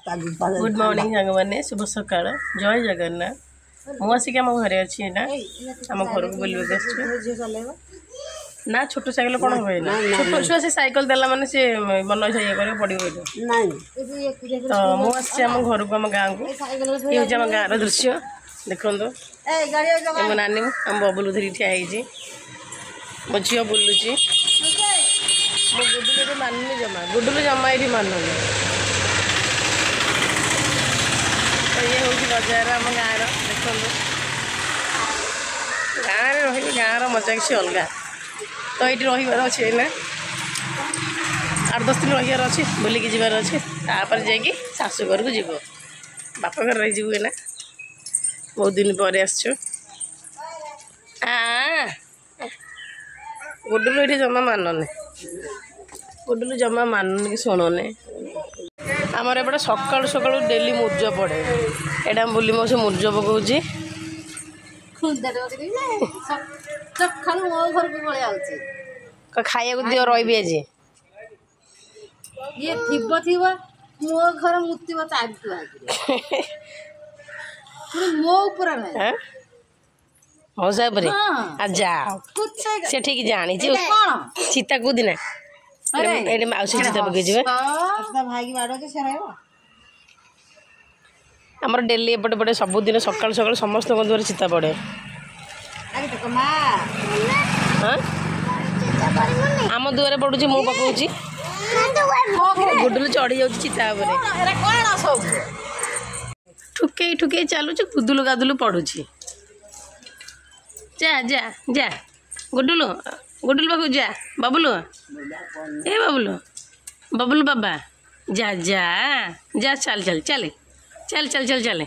Good morning सांग मैंने शुभ सकाळ जय जगन्नाथ मुझे आम घरे अच्छी ना आम घर को बुलवाक ना छोट साइकिल कौन हुए ना छोट छुआ से साइकिल देला माने से मन इच्छा ये करे पड़ी तो मुझे आम घर को आम गाँव को ये हूँ आम गाँव दृश्य देखो मो नानी आम बबुल धरी ठिया मो झील बुलूची मो गुडुलू मानुनी जमा गुडुलू जमा ये मानुनी तो ये हूँ बजार आम गाँव देखो गाँव रही गाँव मजा किसी अलग तो ये रही अच्छे ना 8-10 दिन रही अच्छे बुलिकी जबार अच्छे तापर जाकि शाशुघर को जीव बाप घर रही जीव ना बहुत दिन पर आस गुडुलू ये जमा मानुनी गुडुलू जमा मानुनी कि शुणुनी आमर एपटे सकालू सकालू डेली मुर्ज पड़े एटा बुली मो से मुर्ज पकाऊँगी खाया को दियो रही आज ये थिबो थिबो मो घर मुतिबो ताबी मो ऊपर ना हो साबरे आ जाओ से ठीक जानी छी सीता को दिन एडे माउसी सीता पके जिवे भाई की बाड़ो से रहबो हमर डेली एपटे पटे सब दिन सकाल सकाल समस्त द्वार चिता पड़े आम दुआरे पड़ुची मु पकाऊँगी गुडुलू चढ़ी जाऊँ चिता ठुके ठुके चलुच गुदुलू गादुलू पड़ुची जा जा जा गुडुलू गुडुलू पाखु जा बबुलू ए बबुलू बबुलू बाबा जा जा जा चल चल चले चल चल चल चले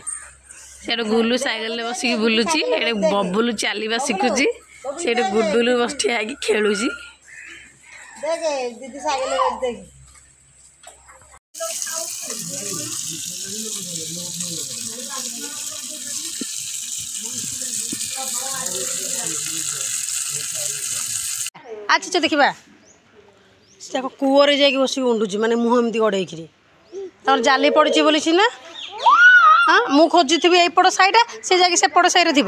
से गुलू साइकेल बसिक बुलूची एडे बबुलू चलवा शिखुची से गुडुलू बस ठिया खेलुची दीदी साइकेल देख अच्छा देखा कूअरे जाकि बस उंडुची माने मुह एमती गड़ेकरी तर जाली पड़ी बोली सीना हाँ मु खोजी थी यपट साइड से जाकि सेपट साइड थी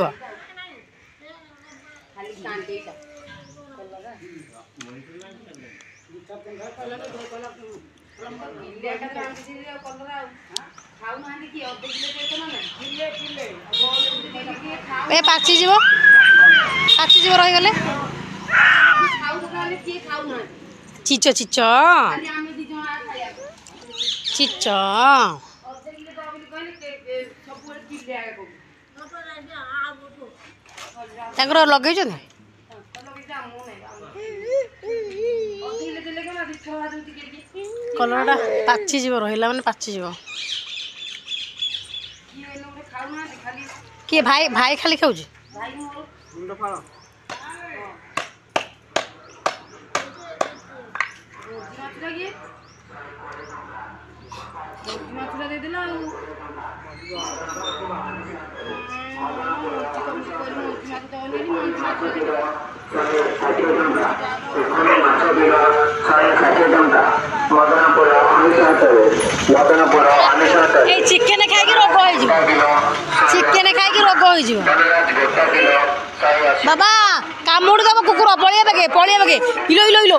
ए पाची रहीगले चिच चिच चिच लगे कलरटा पाची जीव रहा मैंने पाची जीव किए भाई भाई खाली खाऊ चिकेन खाई रोग चिकेन खाई रोग हो बाबा कामुड़ दब कुकुर पलिया बगे इलो इलो इलो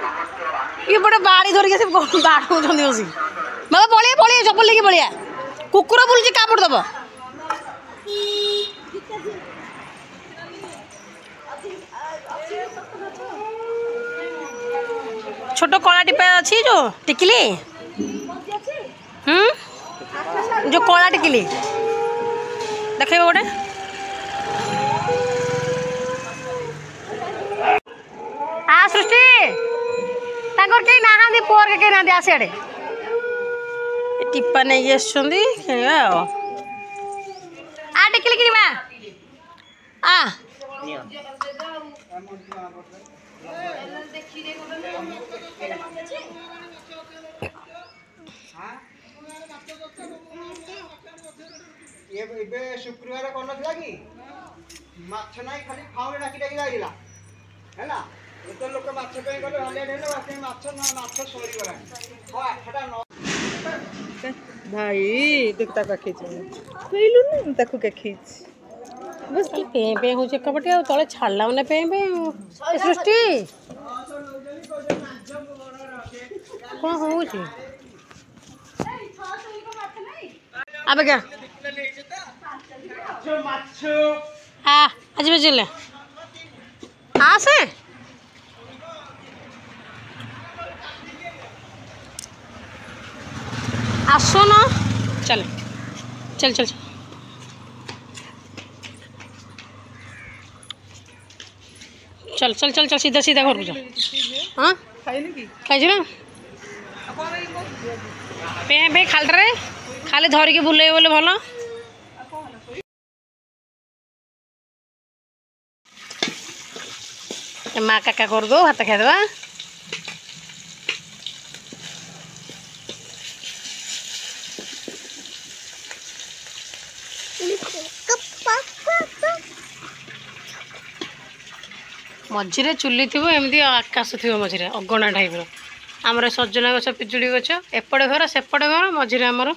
ये बड़े बाड़ी धरिक बाड़ौं बस बाबा पलिया पलिया चप्पल लेके पलिया कुकुर बुलूची कामुड़ दब छोट कला टिपा अच्छी जो टिकली जो कला टिकली देखे गोटे आ सृष्टि कई ना पुअर के ना आसियाड़े टिपा नहीं आ टिकली कि आ ये शुक्रवार कौन था कि माछ नाई खाली फाउले डाकी डाकी लागिला हैला एत लोक माछ पे गले हले हेले माछ सरी गला हां 8टा 9 भाई देख ताका खींच कहलु नहीं ताको के खींच बस पे पे हो कपटे आ तले छाड़ला ने पे पे सृष्टि कौन हो छी अब क्या हाँ आज बजले हाँ से आसो ना चल चल चल चल चल चल चल सीधा सीधा घर को चल हाँ खाई ना पे पे खाल रे खाली धरिकी बुले बोले भल माँ काका कर दो भात खाईदे मझे चुली थी एमती आकाश थी मझे अगणा टाइप आमर सजना गछ पिजुड़ी गछ एपटे घर सेपटे घर मझे आमर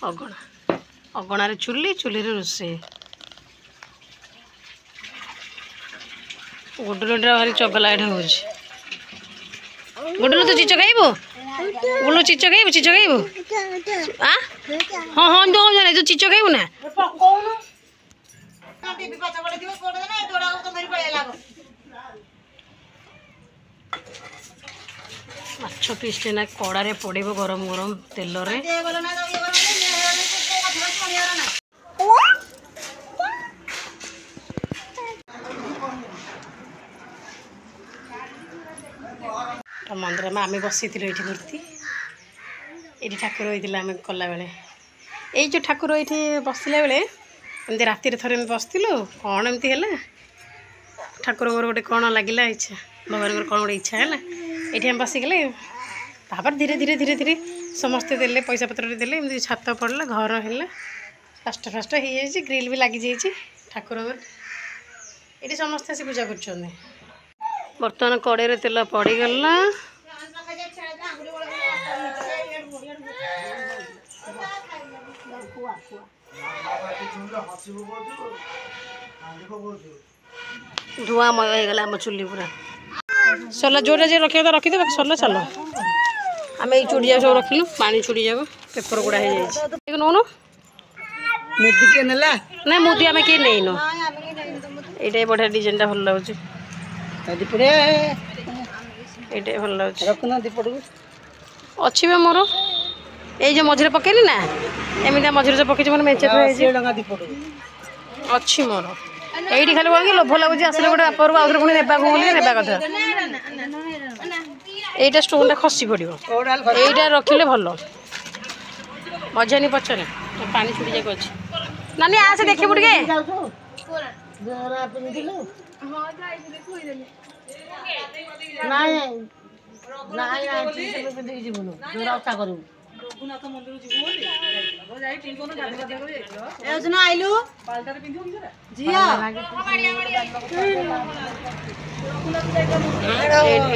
अगणा अगणार चुली चुली रोषे गुडुलटा भारी चगला एठे हो गुडुलू तू चिच खाइबू गुडुलू चिच खाइबू हाँ हाँ तो जाने तू चिच खाइबू ना माछ पीसटे ना कड़े पड़ो गरम गरम तेल रे मंदिर में आम बसी ये मूर्ति ये ठाकुर होता आम कला बेले ये जो ठाकुर ये बसला बेले एमती राति थे बसलु कौन एमती है ठाकुर गोटे कौन लगिला इच्छा भगवान कौन गोटे इच्छा है ये बसिगले तापर धीरे धीरे धीरे धीरे समस्ते देले पैसा पत्र देले एमती छात पड़ला घर है फास्ट फास्ट हो जाए ग्रिल भी लगी जाइए ठाकुर ये समस्ते आसी पूजा कर बर्तमान कड़े तेल पड़गला धुआंमय होगला आम चुली पूरा सरला जोटा जो रखा तो रखीदे सरला चलो आम ये चूड़ी जाक सब रखिलु पानी चूड़ी जाक पेपर गुड़ा हो जाए नौन मुदी के नेला ना मुदी आम किए नईन ये बढ़िया डिजाइन भल लगे दीपड़े ये भल लगे रखना दीपड़ अच्छी मोर ये जो मझे पकेली ना एमती मझे जो पकई मैंने मेचे दीपड़ अच्छी मोर ये खाली कौन कि लोभ लगुच आसले गोटे बापर को आउे पुणी ने कथा यहीटा स्टोन खसी पड़ो यहीटा रखिले भल मजानी पचरे पानी छुटी जाक अच्छे नानी आसे देखिए टे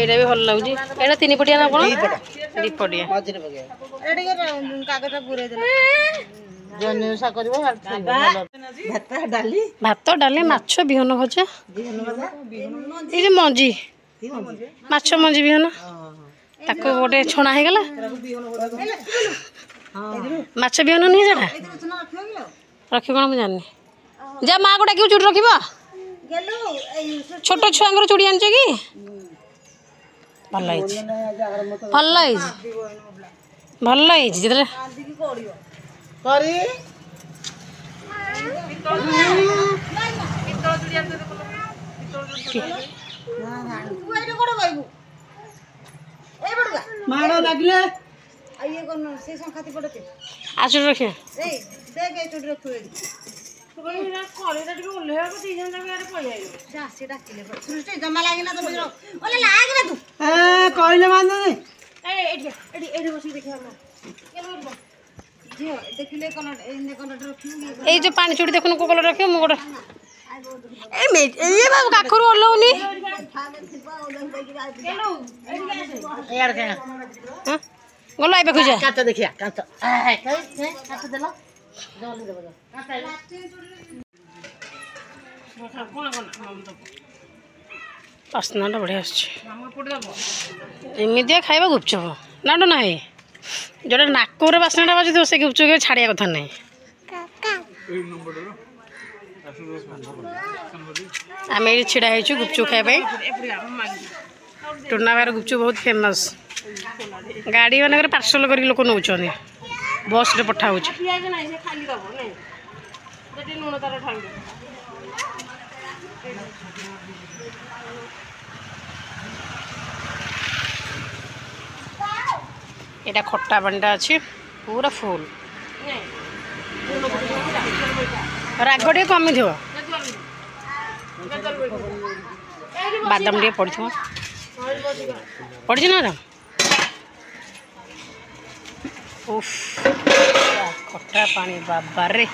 एटा भी भल लगे एटा 3 पटिया ना कौन 2 पटिया भात डाली माछ बिहन भजा ये मंजी माछ मंजी बिहन ताको गोटे छणा हो गला माछ बिहन नहीं जाटा रखी कौन मुझे जानी जा माँ को डाक चूड़ी रख छोट छुआ चूड़ी आनी कि भल भल भल जितने मारो लगले आइए कौन से संखाती पड़ते आज रखे देख ए चोट रखो तो ना कॉलेज टिके ओल्हेवा को 3 जन जाके पळी आइलो जा से डाकिले सृष्टि जमा लागिना तो बिरो ओले लाग ना तू कहले मान नहीं ए एडी बसी देखिया ना केलो जियो देखिले कोन एने कोन रखियो ए जो पानी चूड़ी देखुन को कलर रखियो मु गोटा ए बाबू काखरू ओलौनी यार के हां गलो आई पाखु जा काट देखिया काट काट देला जल्दी देबो बास्नाटा बढ़िया एमती खाଇବା गुपचुप नाटो ना जोटा नाकरे बास्नाटा बाजुथ से गुपचुप छाड़िया कथा ना आम ये छिड़ा हो गुपचुप खाया टूना भाई गुपचुप बहुत फेमस गाड़ी मान पार्सल कर लोक नौ बस रे पठा एटा खट्टा पानीटा अच्छी पूरा फुल राग टे कमी थो बादाम टे पड़ पड़ी ना उफ खट्टा पानी बाबा रे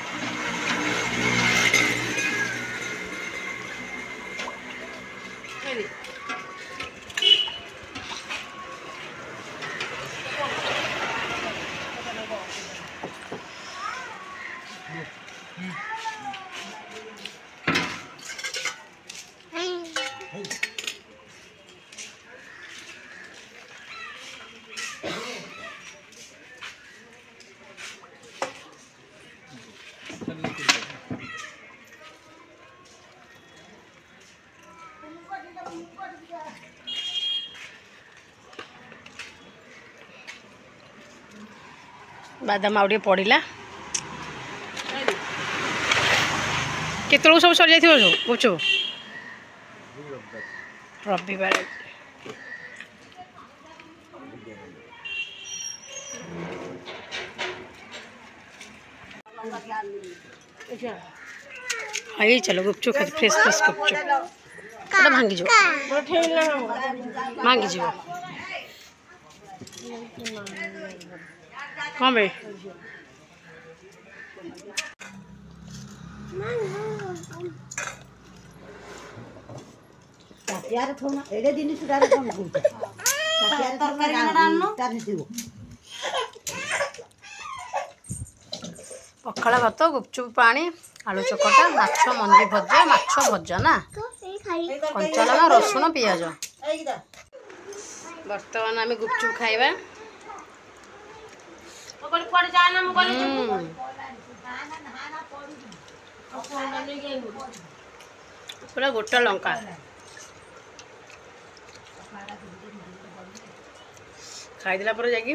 बादाम आउ पड़ा केतलू सब सर जाइए गुपचुप रविवार आई चलो गुपचुप खाई फ्रेश फ्रेश गुपचुप भांगी जो भांगी जो हाँ भाई यार थोना एडे दिन सुधार कोन गुंता यार तरकारी डालनो तानि दियो पखाड़ा भात गुपचुप पानी आलू चकटा माछ भजा ना कंचा लगा रसुण पियाज बर्तमान आम गुपचुप खाइबा पूरा गोटा लंका खाईदेला पर जाकि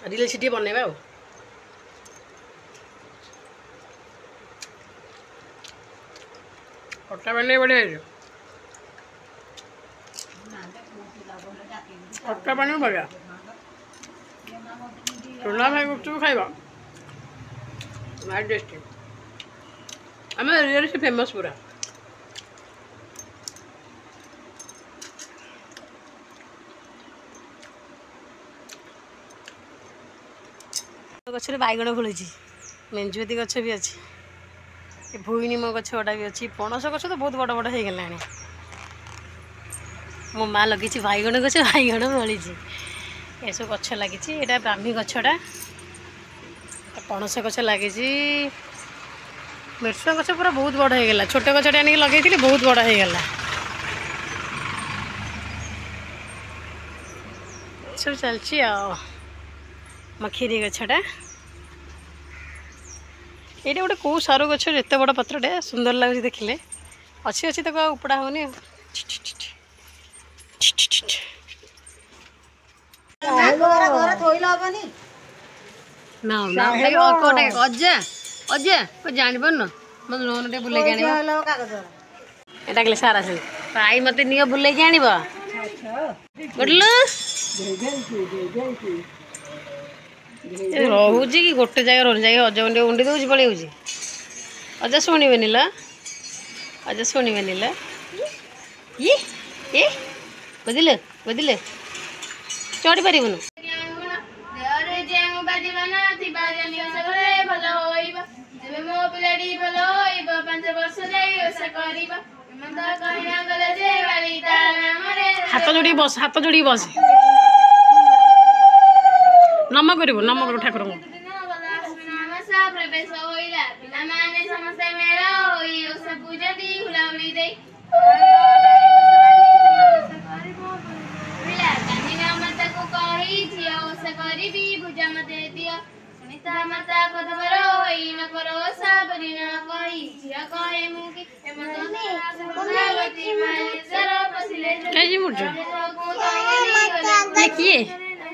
रिले सीटी बनैबा खट्टा पानी बढ़िया खट्टा पानी बढ़िया टोना भाई गुपचुप खाइबा भारी टेस्टी आम एरिया से फेमस पूरा गचर बैगण फुल मेंजुआती गच भी अच्छी भुईनिम गछ गोटा भी अच्छी पणस गछ तो बहुत बड़ बड़ हो गला मो माँ लगी बैगण गछ बैगण फली ये सब गछ लगी यहाँ ब्राह्मी गछटा पणस गछ लगी मिर्च गछ पूरा बहुत बड़ हो गला छोट गछटा आनिक लगे बहुत बड़ हो गला सब चलती मखीरी गछटा ये गोटे कौ सारू गछ एत बड़ पत्रटे सुंदर लगुच देखिले अच्छी अच्छी तक उपड़ा होनी जान पार मत लोन टे बुले सारा से आई मत नियो बुले बुझलु रोचे कि गोटे जगह रोज जगह अज उंडे उंडी दूसरी पड़े अजा शुणवेनि ल अजा शुणवेनि ल ये बुझल बुझल चढ़ी पारबुन हाथ जोड़ी बस नम कर ठाकुर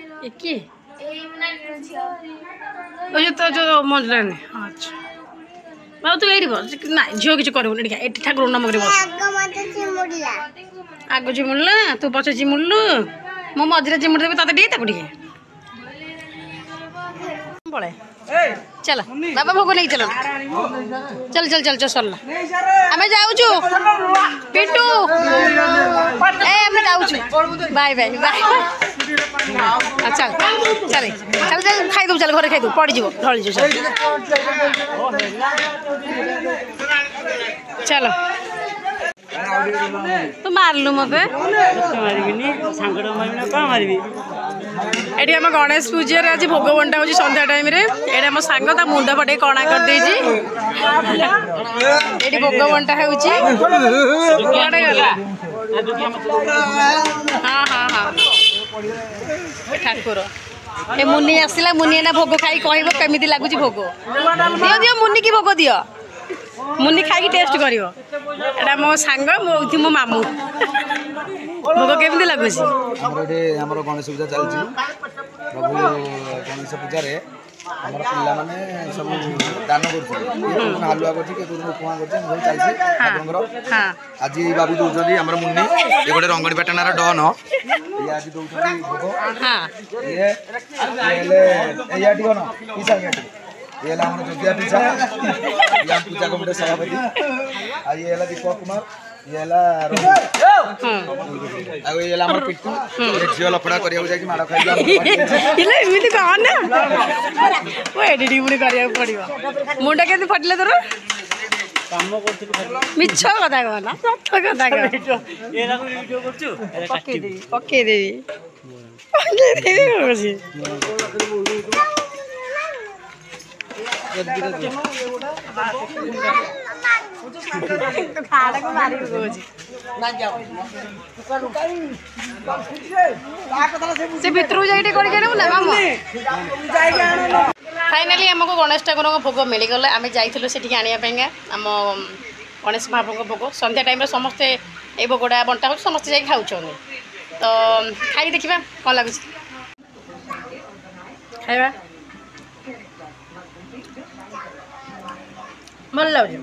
किए तो जो मंजरा ने अच्छा बाबू तू ये ना झील किसी कर ठाकुर नम कर आग चिमुड़ला तू पचे चिमुड़लु मो मझे चिमुड़ी देवी ते पड़े चल बाबा भोग नहीं चल चल चल चल चल सरला आम जाऊँ पिंटू आम जाऊँ बाय बाय बाय चल चल चल चल खाईदू चल घर खाईदू पड़ जाव ढल चल तू मारलु मत एटी आम गणेश पूजार आज भोग बंटा हो संध्या टाइम रे एटी आम सांग ता मुंड पटे कणा कर देजी एटी भोग बंटा हो हाँ हाँ हाँ ठाकुर ए मुनि आसला मुनि ना भोग खाई कहब केमी लगुच भोग दियो दियो मुनि की भोग दियो मुनि खाई टेस्ट करियो एटा मो सांग मो मामू भोग केमी लगुच हमर गणेश पूजा चलछि प्रभु गणेश पूजा रे हमर पिल्ला माने सब दान करछि हालुआ करछि के कोन उपमा करछि हम चलछि ठाकुरंकर हां आज बाबू दोउछथि हमर मुन्नी ए गोटे रंगणी पाटनार डन ये आज दोउछथि भोग हां ये ले एया दिगन ई संगे ये ला हमर जोगिया पिछा या पूजा कमिटी सभापति आ ये ला दीपक कुमार ये ला आ ये ला हमर पिट्टू ये झियो लफड़ा करिया जाय कि माडा खाइ इले इमिति कहन ना ओ एडिटिंग पुणी करिया पड़िबो मुंडा केति फटले तोर काम करथि मिछ कथा कहना सत्य कथा कह ए राको वीडियो करछु पक्के देवी होसी फाइनाली आमको गणेश ठाकुर भोग मिलगला आम जाइलु से आने आम गणेश महाप्रभु भोग संध्या टाइम समस्ते ये भोगटा बंटा हो समस्ते जा खाऊ तो खाई देखा कौन लगुच खाଇବା ଭଲ ଲାଗୁଛି।